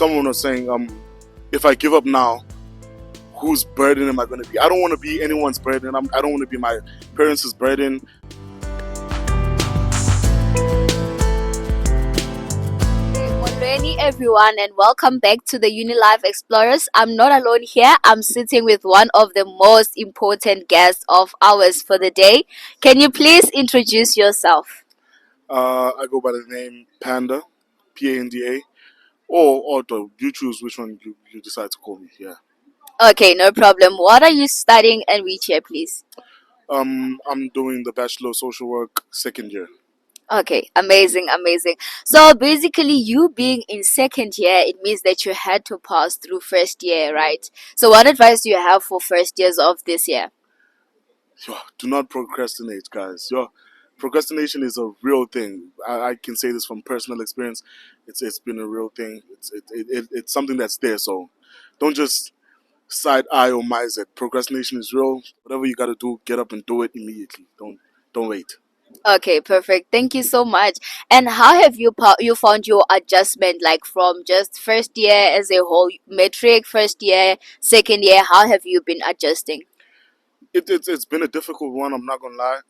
someone was saying, if I give up now, whose burden am I going to be? I don't want to be anyone's burden. I don't want to be my parents' burden. Morning, everyone, and welcome back to the Unilife Explorers. I'm not alone here. I'm sitting with one of the most important guests of ours for the day. Can you please introduce yourself? I go by the name Panda, Panda, or you choose which one you decide to call me. Yeah. Okay, no problem. What are you studying and which year, please? I'm doing the Bachelor of Social Work second year. Okay, amazing, amazing. So basically, you being in second year, it means that you had to pass through first year, right? So, what advice do you have for first years of this year? Do not procrastinate, guys. Procrastination is a real thing. I can say this from personal experience. It's been a real thing. It's something that's there. So don't just side eye or mize it. Procrastination is real. Whatever you got to do, get up and do it immediately. Don't wait. Okay, perfect. Thank you so much. And how have you found your adjustment, like from just first year as a whole metric, first year, second year? How have you been adjusting? It's been a difficult one. I'm not gonna lie.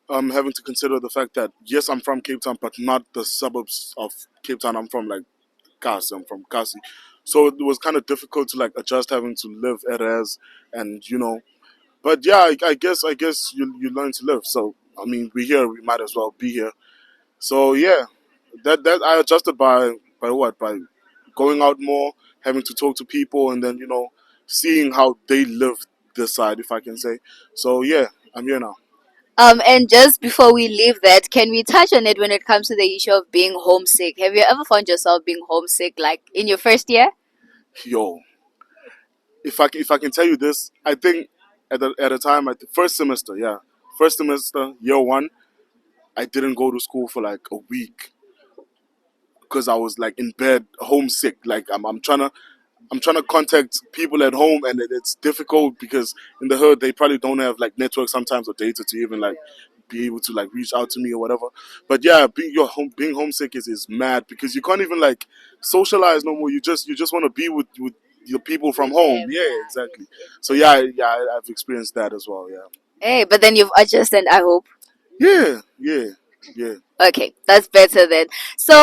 Having to consider the fact that yes, I'm from Cape Town, but not the suburbs of Cape Town. I'm from like Kasi. I'm from Kasi, so it was kind of difficult to like adjust having to live at as and But yeah, I guess you learn to live. So I mean, we're here. We might as well be here. So yeah, that I adjusted by what by going out more, having to talk to people, and then seeing how they live this side, if I can say. So yeah, I'm here now. And just before we leave that, can we touch on it when it comes to the issue of being homesick? Have you ever found yourself being homesick, like in your first year? Yo, if I can tell you this, I think at the time at the first semester, yeah, first semester, year one, I didn't go to school for like a week because I was like in bed, homesick. Like I'm trying to contact people at home, and it's difficult because in the hood they probably don't have like network sometimes or data to even like be able to like reach out to me or whatever. But yeah, being homesick is mad because you can't even like socialize no more. You just want to be with the people from With home. them. Yeah, exactly. So yeah, I've experienced that as well. Yeah, Hey, but then you've adjusted, I hope. yeah. Okay, that's better then. So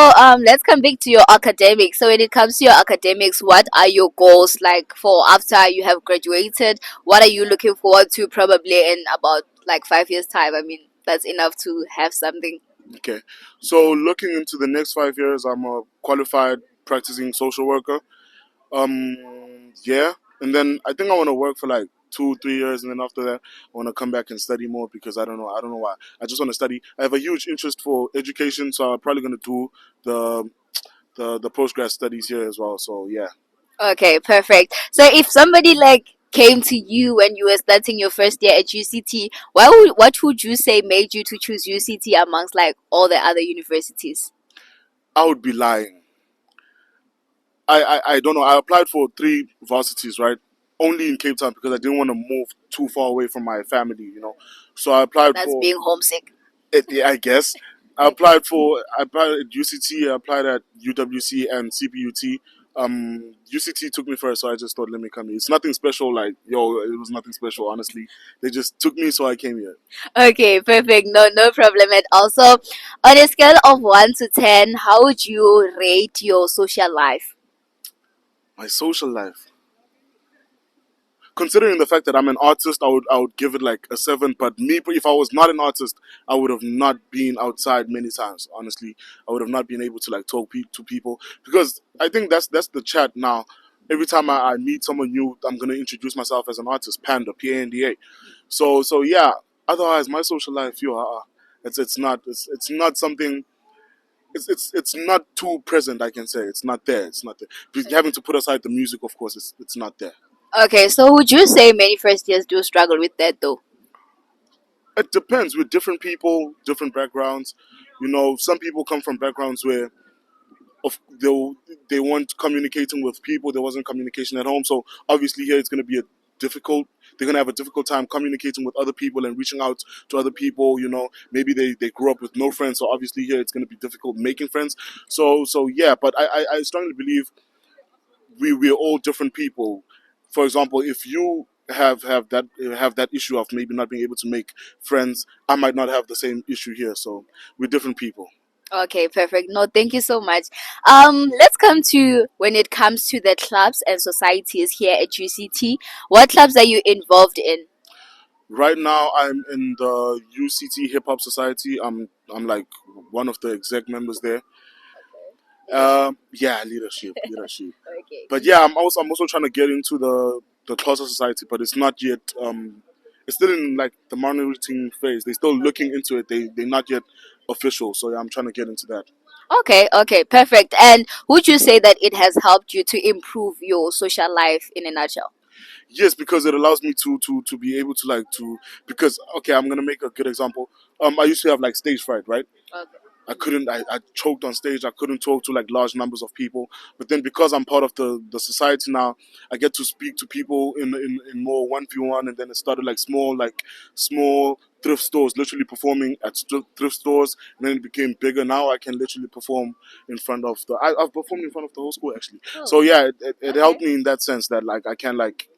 let's come back to your academics. So when it comes to your academics, what are your goals like for after you have graduated? What are you looking forward to probably in about like 5 years time? I mean, that's enough to have something. Okay. So looking into the next 5 years, I'm a qualified practicing social worker. Yeah, and then I think I want to work for like 2 3 years, and then after that I want to come back and study more because I don't know why. I just want to study. I have a huge interest for education, so I'm probably going to do the the postgrad studies here as well. So yeah. Okay, perfect. So if somebody like came to you when you were starting your first year at UCT, what would you say made you to choose UCT amongst like all the other universities? I would be lying. I don't know. I applied for three varsities, right? Only in Cape Town because I didn't want to move too far away from my family. So I applied That's for being homesick. it, yeah, I guess. I applied at UCT, I applied at UWC and CPUT. UCT took me first, so I just thought, let me come here. It's nothing special, like it was nothing special. Honestly, they just took me, so I came here. Okay, perfect. No, no problem at all. So, on a scale of 1 to 10, how would you rate your social life? My social life, considering the fact that I'm an artist, I would give it like a 7. But me, if I was not an artist, I would have not been outside many times. Honestly, I would have not been able to like talk to people because I think that's the chat now. Every time I meet someone new, I'm gonna introduce myself as an artist, Panda, Panda. So yeah. Otherwise, my social life, it's not something. It's not too present. I can say it's not there. It's not there. Having to put aside the music, of course, it's not there. Okay, so would you say many first years do struggle with that though? It depends with different people, different backgrounds. Some people come from backgrounds where they weren't communicating with people. There wasn't communication at home, so obviously here it's going to be a difficult. They're going to have a difficult time communicating with other people and reaching out to other people. Maybe they grew up with no friends, so obviously here it's going to be difficult making friends. So yeah, but I strongly believe we're all different people. For example, if you have that issue of maybe not being able to make friends, I might not have the same issue here. So we're different people. Okay, perfect. No, thank you so much. Let's come to when it comes to the clubs and societies here at UCT. What clubs are you involved in? Right now, I'm in the UCT Hip Hop Society. I'm like one of the exec members there. Okay. Leadership. Yeah, leadership. Okay. But yeah, I'm also trying to get into the closer society, but it's not yet. It's still in like the monitoring phase. They're still looking Okay. into it. They're not yet official. So yeah, I'm trying to get into that. Okay, okay, perfect. And would you say that it has helped you to improve your social life in a nutshell? Yes, because it allows me to be able to like to because okay, I'm gonna make a good example. I used to have like stage fright, right? Okay. I choked on stage. I couldn't talk to like large numbers of people. But then because I'm part of the society now, I get to speak to people in more 1v1. And then it started like small thrift stores, literally performing at thrift stores. And then it became bigger. Now I can literally perform in front of I've performed in front of the whole school actually. Oh, So yeah, it okay. helped me in that sense that like I can like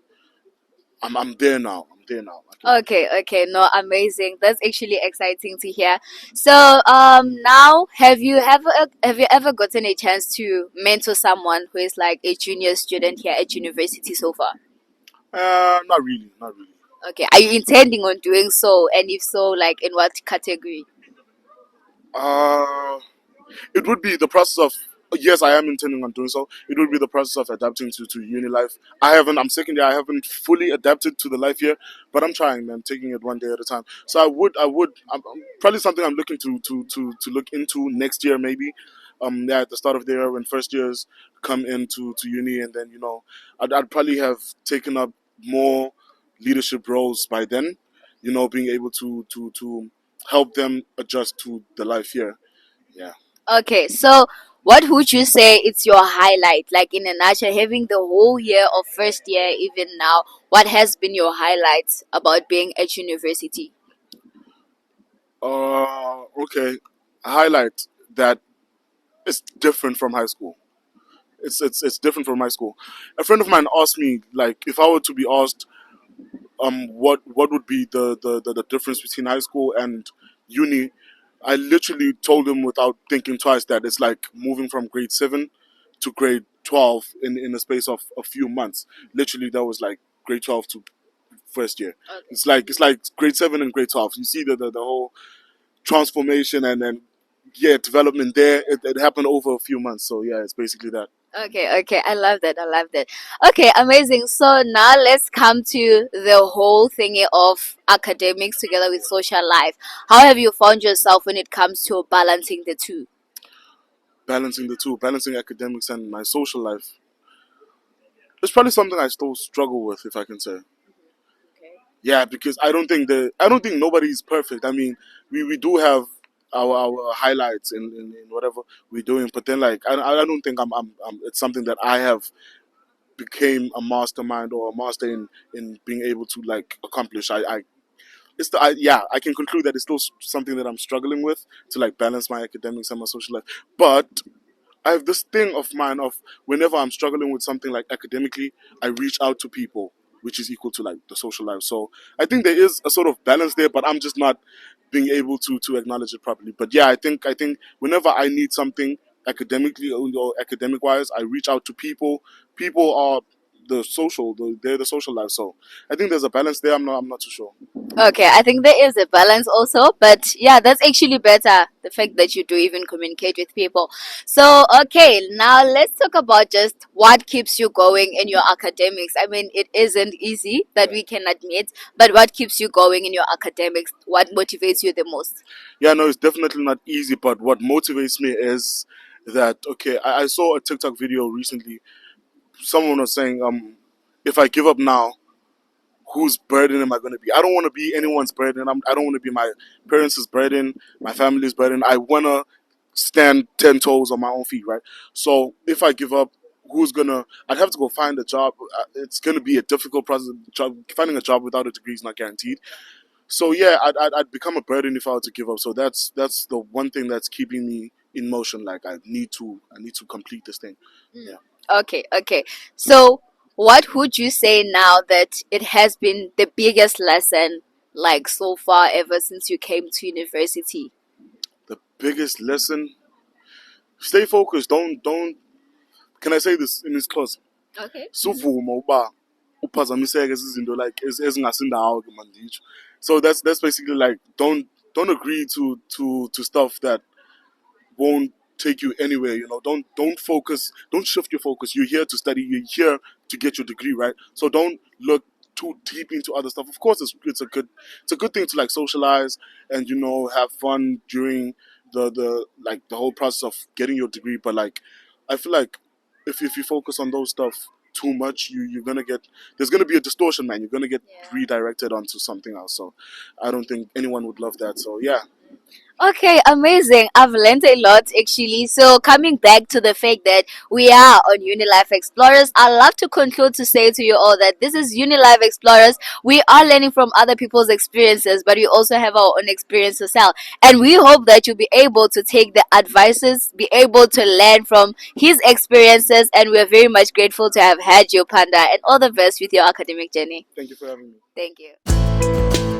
I'm there now. I'm there now. I can. Okay, okay, no, amazing. That's actually exciting to hear. So, now have you ever gotten a chance to mentor someone who is like a junior student here at university so far? Not really. Not really. Okay, are you intending on doing so? And if so, like in what category? Uh, it would be the process of yes, I am intending on doing so. It would be the process of adapting to Unilife. I'm second year. I haven't fully adapted to the life here, but I'm trying, man. Taking it one day at a time. So I'm probably something I'm looking to look into next year maybe. Yeah, at the start of the year when first years come into to uni, and then I'd probably have taken up more leadership roles by then. Being able to help them adjust to the life here. Yeah. Okay, so what would you say it's your highlight? Like in a nutshell, having the whole year of first year, even now, what has been your highlights about being at university? Okay. Highlight that it's different from high school. It's different from high school. A friend of mine asked me like if I were to be asked what would be the difference between high school and uni. I literally told him without thinking twice that it's like moving from grade 7 to grade 12 in a space of a few months. Literally, that was like grade 12 to first year. Okay. It's like grade 7 and grade 12. You see the whole transformation and then yeah development there. It happened over a few months. So yeah, it's basically that. Okay, okay, I love that. I love that. Okay, amazing. So now let's come to the whole thingy of academics together with social life. How have you found yourself when it comes to balancing the two? Balancing the two, balancing academics and my social life. It's probably something I still struggle with, if I can say. Okay. Yeah, because I don't think nobody's perfect. I mean, we do have our highlights in whatever we're doing, but then like I don't think it's something that I have became a mastermind or a master in being able to like accomplish. Yeah, I can conclude that it's still something that I'm struggling with to like balance my academics and my social life. But I have this thing of mine of whenever I'm struggling with something like academically, I reach out to people, which is equal to like the social life. So I think there is a sort of balance there, but I'm just not being able to acknowledge it properly. But yeah, I think whenever I need something academically or academic wise, I reach out to people. People are they're the social life. So I think there's a balance there. I'm not too sure. Okay, I think there is a balance also, but yeah, that's actually better. The fact that you do even communicate with people. So, okay, now let's talk about just what keeps you going in your academics. I mean, it isn't easy that Yeah. we can admit, but what keeps you going in your academics? What motivates you the most? Yeah, no, it's definitely not easy, but what motivates me is that okay, I saw a TikTok video recently. Someone was saying, if I give up now, whose burden am I going to be? I don't want to be anyone's burden. I don't want to be my parents' burden, my family's burden. I want to stand 10 toes on my own feet, right? So if I give up, I'd have to go find a job. It's gonna be a difficult process. Finding a job without a degree is not guaranteed. So yeah, I'd become a burden if I were to give up. So that's the one thing that's keeping me in motion. Like I need to complete this thing. Mm. Yeah. Okay, okay. So, what would you say now that it has been the biggest lesson, like so far, ever since you came to university? The biggest lesson: stay focused. Don't. Can I say this in this clause? Okay. Suvuma uba uphazamiseke izinto like ezingasindawo ke manditsho. So that's basically like don't agree to stuff that won't take you anywhere. You know, don't focus, don't shift your focus. You're here to study. You're here to get your degree, right? So don't look too deep into other stuff. Of course, it's a good thing to like socialize and have fun during the like the whole process of getting your degree. But like, I feel like if you focus on those stuff too much, you're gonna get there's gonna be a distortion, man. You're gonna get redirected onto something else. So I don't think anyone would love that. So yeah. Okay, amazing. I've learned a lot actually. So, coming back to the fact that we are on Unilife Explorers, I love to conclude to say to you all that this is Unilife Explorers. We are learning from other people's experiences, but we also have our own experience to sell. And we hope that you'll be able to take the advices, be able to learn from his experiences. And we're very much grateful to have had you, Panda, and all the best with your academic journey. Thank you for having me. Thank you.